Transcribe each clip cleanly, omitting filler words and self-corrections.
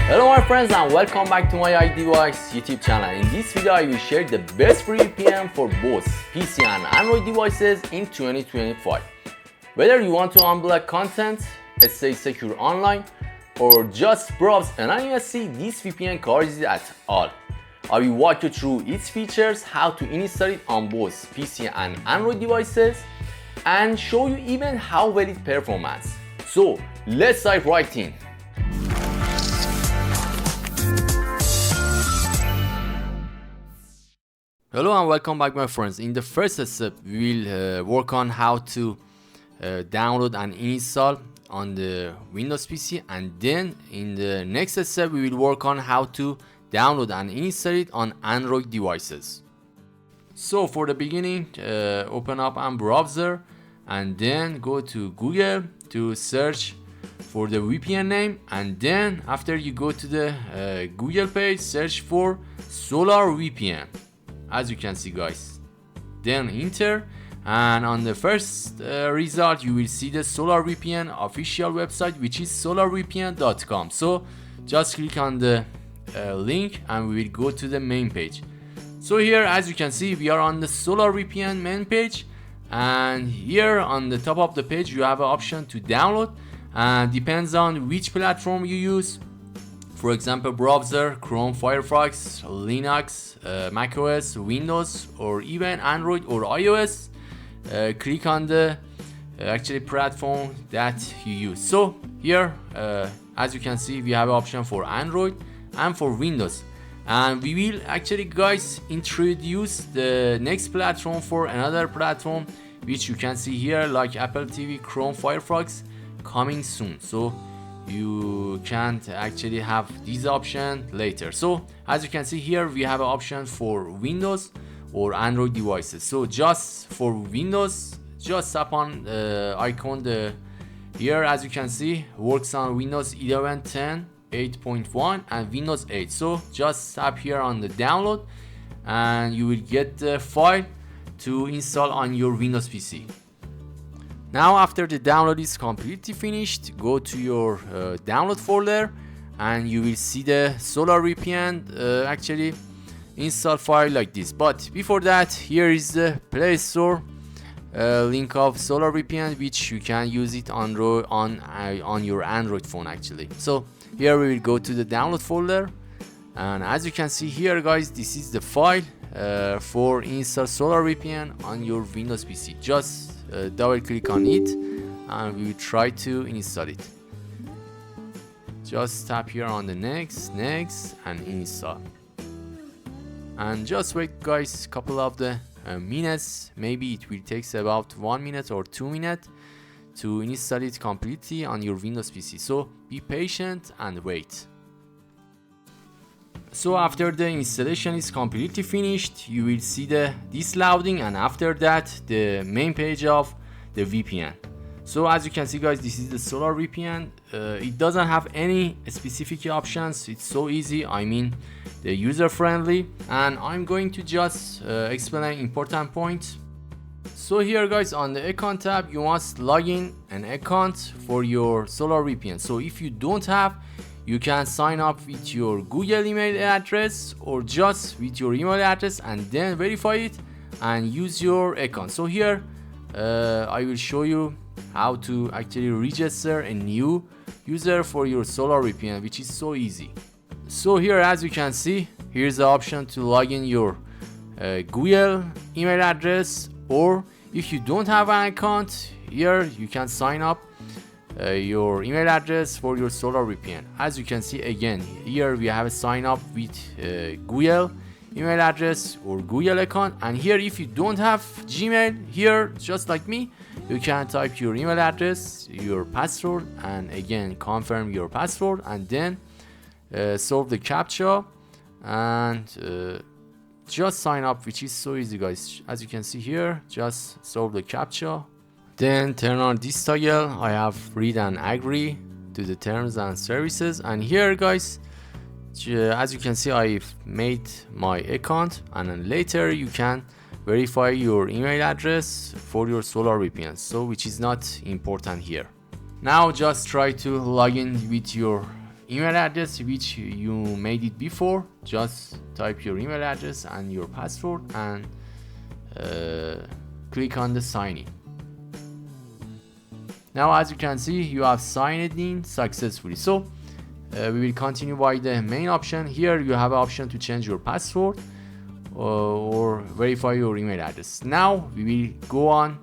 Hello my friends and welcome back to my MyiDevice YouTube channel. In this video I will share the best free VPN for both PC and Android devices in 2025. Whether you want to unblock content, stay secure online, or just browse anonymously, this VPN covers it at all. I will walk you through its features, how to install it on both PC and Android devices, and show you even how well it performs. So let's dive right in. Hello and welcome back my friends. In the first step we will work on how to download and install on the Windows PC, and then in the next step we will work on how to download and install it on Android devices. So for the beginning, open up a browser and then go to Google to search for the VPN name, and then after you go to the Google page, search for SolarVPN. As you can see guys, then enter, and on the first result you will see the SolarVPN official website, which is solarvpn.com. so just click on the link and we will go to the main page. So here as you can see we are on the SolarVPN main page, and here on the top of the page you have an option to download, and depends on which platform you use. For example, browser, Chrome, Firefox, Linux, macOS, Windows, or even Android or iOS. Click on the actually platform that you use. So here, as you can see, we have an option for Android and for Windows. And we will actually, guys, introduce the next platform for another platform, which you can see here, like Apple TV, Chrome, Firefox, coming soon. So you can't actually have this option later. So as you can see here we have an option for Windows or Android devices. So just for Windows, just tap on the icon here. As you can see, works on Windows 11, 10, 8.1 and Windows 8. So just tap here on the download and you will get the file to install on your Windows PC. Now after the download is completely finished, go to your download folder and you will see the SolarVPN actually install file like this. But before that, here is the Play Store link of SolarVPN, which you can use it on your Android phone actually. So here we will go to the download folder, and as you can see here guys, this is the file for install SolarVPN on your Windows PC. Just double click on it and we will try to install it. Just tap here on the next and install, and just wait guys couple of the minutes. Maybe it will take about 1 minute or 2 minutes to install it completely on your Windows PC. So be patient and wait. So after the installation is completely finished, you will see this loading, and after that the main page of the VPN. So as you can see guys, this is the SolarVPN. It doesn't have any specific options. It's so easy, I mean the user friendly, and I'm going to just explain important points. So here guys, on the account tab you must log in an account for your SolarVPN. So if you don't have, you can sign up with your Google email address or just with your email address and then verify it and use your account. So here I will show you how to actually register a new user for your SolarVPN, which is so easy. So here as you can see, here's the option to log in your Google email address, or if you don't have an account, here you can sign up your email address for your SolarVPN. As you can see again, here we have a sign up with Google email address or Google account, and here if you don't have Gmail, here just like me, you can type your email address, your password, and again confirm your password, and then solve the captcha and just sign up, which is so easy guys. As you can see here, just solve the captcha, then turn on this toggle. I have read and agree to the terms and services, and here guys, as you can see, I've made my account, and then later you can verify your email address for your SolarVPN, so which is not important here. Now just try to log in with your email address which you made it before. Just type your email address and your password and click on the sign in. Now as you can see, you have signed in successfully. So we will continue by the main option. Here you have an option to change your password or verify your email address. Now we will go on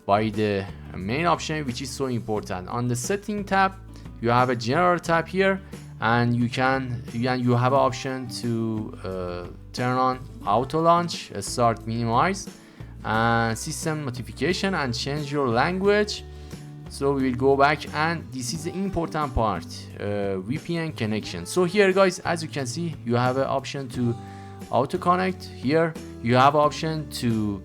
by the main option, which is so important. On the setting tab, you have a general tab here, and you have an option to turn on auto launch, start minimize, and system notification, and change your language. So we will go back, and this is the important part, VPN connection. So here guys, as you can see, you have an option to auto connect. Here you have an option to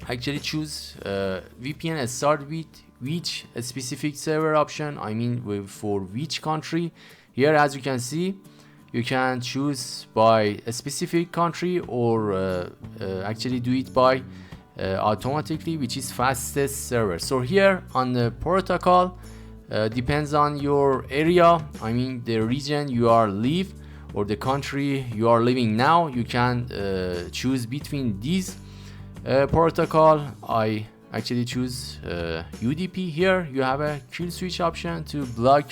actually choose VPN start with which specific server option, I mean for which country. Here as you can see, you can choose by a specific country or actually do it by automatically, which is fastest server. So here on the protocol, depends on your area, I mean the region you are live or the country you are living now. You can choose between these protocol. I actually choose UDP. Here you have a kill switch option to block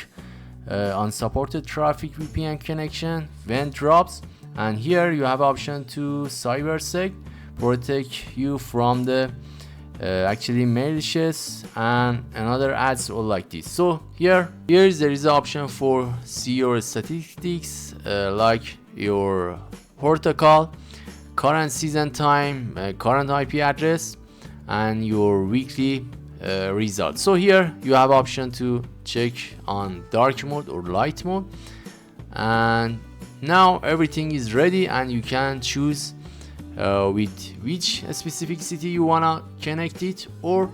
unsupported traffic VPN connection when drops, and here you have option to cybersec, protect you from the actually malicious and another ads or like this. So there is an option for see your statistics, like your protocol, current season time, current IP address, and your weekly results. So here you have option to check on dark mode or light mode, and now everything is ready, and you can choose with which specific city you wanna connect it, or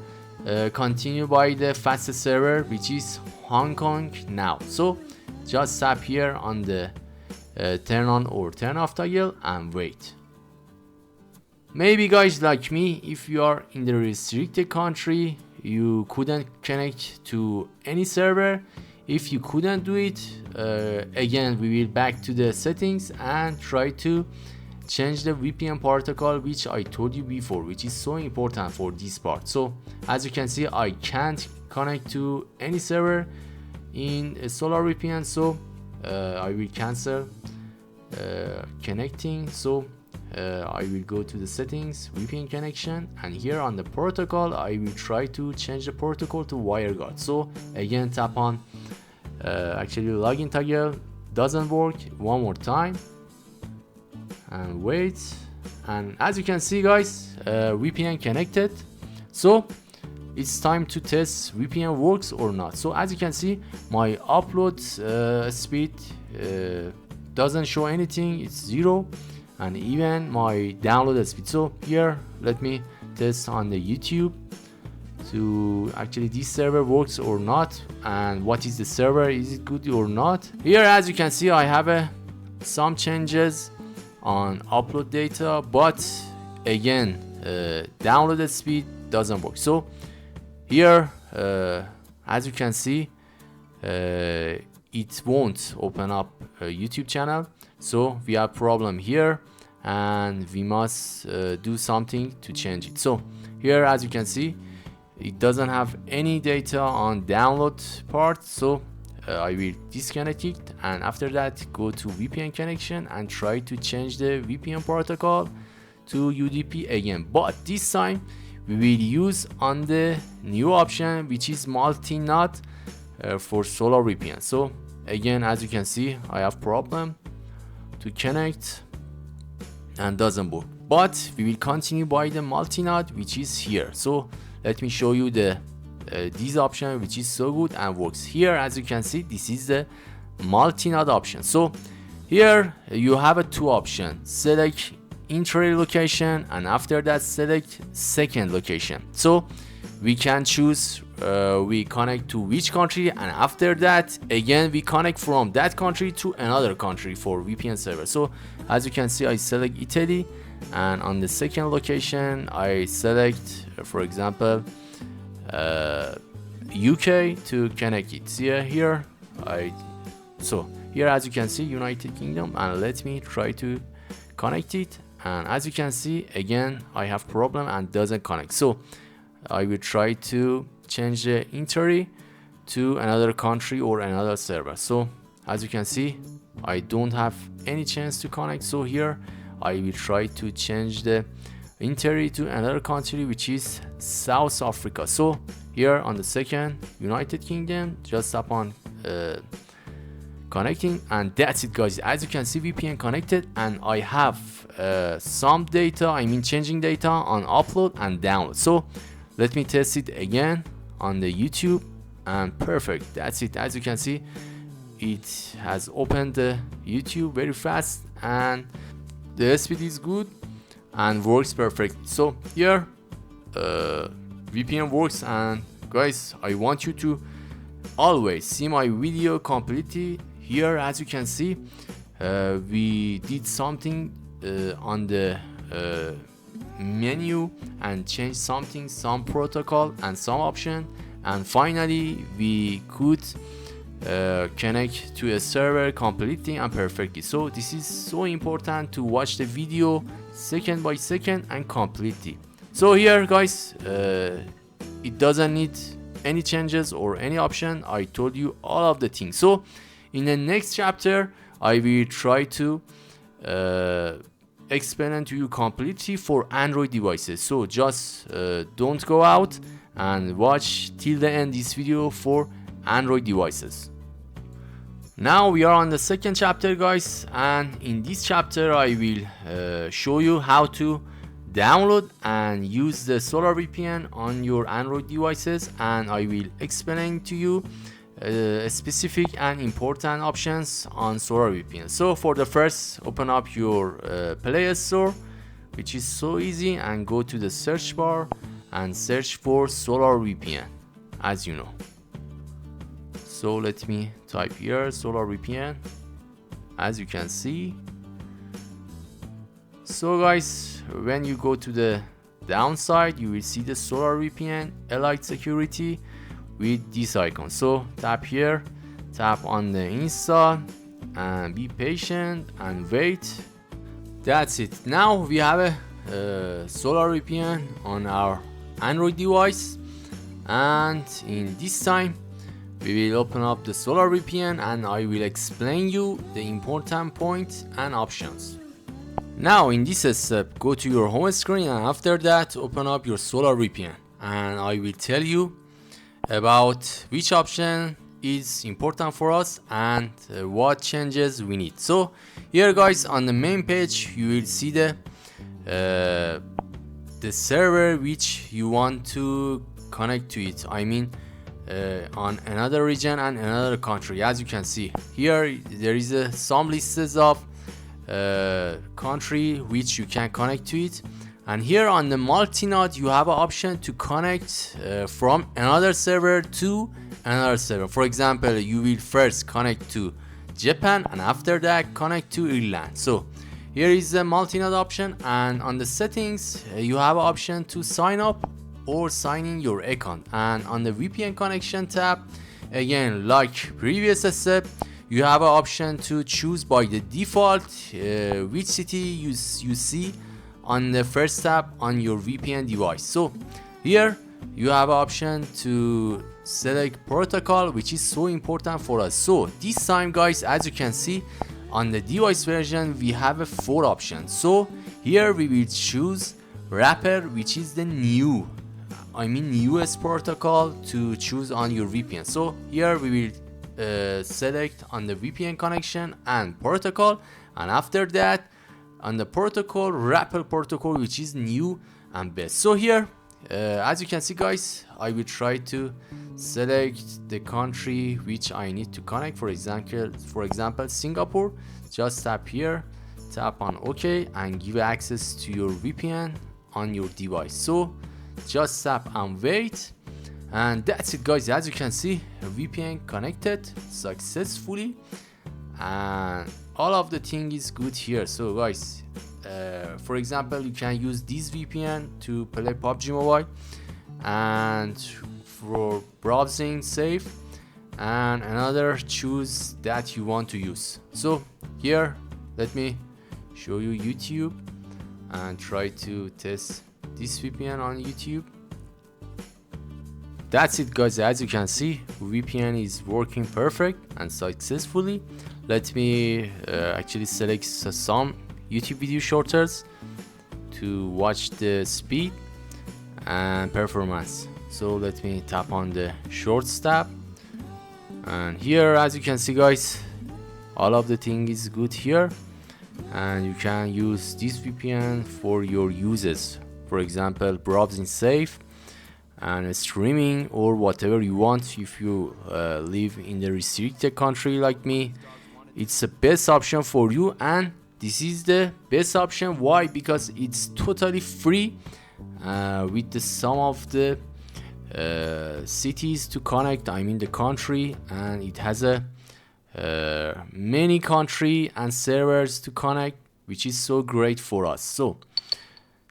continue by the fastest server, which is Hong Kong now. So just tap here on the turn on or turn off toggle and wait. Maybe guys like me, if you are in the restricted country, you couldn't connect to any server. If you couldn't do it, again we will back to the settings and try to change the VPN protocol, which I told you before, which is so important for this part. So as you can see, I can't connect to any server in SolarVPN, so I will cancel connecting. So I will go to the settings, VPN connection, and here on the protocol I will try to change the protocol to WireGuard. So again tap on actually login toggle, doesn't work, one more time and wait, and as you can see guys, VPN connected. So it's time to test VPN works or not. So as you can see, my upload speed doesn't show anything, it's 0, and even my download speed. So here let me test on the YouTube to actually this server works or not, and what is the server, is it good or not. Here as you can see, I have some changes on upload data, but again downloaded speed doesn't work. So here as you can see, it won't open up a YouTube channel. So we have problem here, and we must do something to change it. So here as you can see, it doesn't have any data on download part. So I will disconnect it, and after that go to VPN connection and try to change the VPN protocol to UDP again, but this time we will use on the new option, which is multi-node for SolarVPN. So again as you can see, I have problem to connect and doesn't work, but we will continue by the multi-node, which is here. So let me show you the this option, which is so good and works. Here as you can see, this is the multi-node option. So here you have two options, select entry location, and after that select second location. So we can choose we connect to which country, and after that again we connect from that country to another country for VPN server. So as you can see, I select Italy, and on the second location I select for example UK to connect it. See here here as you can see United Kingdom, and let me try to connect it, and as you can see again I have problem and doesn't connect. So I will try to change the entry to another country or another server. So as you can see I don't have any chance to connect. So here I will try to change the entry to another country, which is South Africa. So here on the second United Kingdom, just tap on connecting, and that's it guys. As you can see VPN connected, and I have some data, I mean changing data on upload and download. So let me test it again on the YouTube, and perfect, that's it. As you can see it has opened the YouTube very fast, and the speed is good and works perfect. So here VPN works, and guys I want you to always see my video completely. Here as you can see we did something on the menu and changed something, some protocol and some option, and finally we could connect to a server completely and perfectly. So this is so important to watch the video second by second and completely. So here guys it doesn't need any changes or any option. I told you all of the things. So in the next chapter I will try to explain it to you completely for Android devices. So just don't go out and watch till the end this video for Android devices. Now we are on the second chapter guys, and in this chapter I will show you how to download and use the SolarVPN on your Android devices, and I will explain to you specific and important options on SolarVPN. So for the first, open up your Play Store, which is so easy, and go to the search bar and search for SolarVPN as you know. So let me type here SolarVPN, as you can see. So guys, when you go to the downside you will see the SolarVPN Elite Security with this icon. So tap here, tap on the install, and be patient and wait. That's it. Now we have a SolarVPN on our Android device, and in this time we will open up the SolarVPN and I will explain you the important points and options. Now in this step, go to your home screen, and after that open up your SolarVPN, and I will tell you about which option is important for us and what changes we need. So here guys, on the main page you will see the server which you want to connect to it, I mean on another region and another country. As you can see here there is some lists of country which you can connect to it, and here on the multi-node you have an option to connect from another server to another server. For example, you will first connect to Japan and after that connect to Ireland. So here is the multi-node option, and on the settings you have an option to sign up or sign in your account, and on the VPN connection tab, again like previous step, you have an option to choose by the default which city you see on the first tab on your VPN device. So here you have an option to select protocol, which is so important for us. So this time guys, as you can see on the device version we have 4 options. So here we will choose wrapper, which is the newest protocol to choose on your VPN. So here we will select on the VPN connection and protocol, and after that on the protocol, wrapper protocol, which is new and best. So here as you can see guys, I will try to select the country which I need to connect. For example Singapore. Just tap here, tap on OK, and give access to your VPN on your device. So just tap and wait, and that's it guys. As you can see, VPN connected successfully and all of the thing is good here. So guys, for example, you can use this VPN to play PUBG Mobile, and for browsing safe and another choose that you want to use. So here let me show you YouTube and try to test this VPN on YouTube. That's it guys, as you can see VPN is working perfect and successfully. Let me actually select some YouTube video shortcuts to watch the speed and performance. So let me tap on the shorts tab, and here as you can see guys, all of the thing is good here, and you can use this VPN for your uses, for example browsing safe and streaming or whatever you want. If you live in the restricted country like me, it's the best option for you, and this is the best option. Why? Because it's totally free with the some of the cities to connect, I mean the country, and it has a many country and servers to connect, which is so great for us. So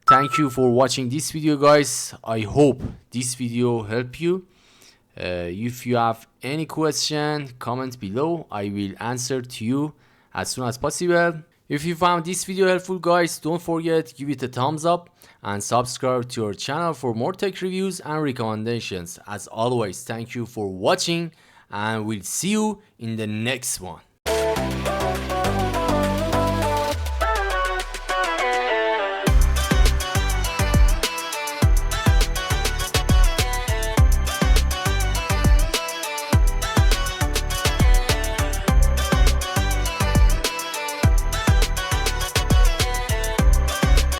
thank you for watching this video guys. I hope this video helped you. If you have any question, comment below. I will answer to you as soon as possible. If you found this video helpful guys, don't forget give it a thumbs up and subscribe to our channel for more tech reviews and recommendations. As always, thank you for watching and we'll see you in the next one.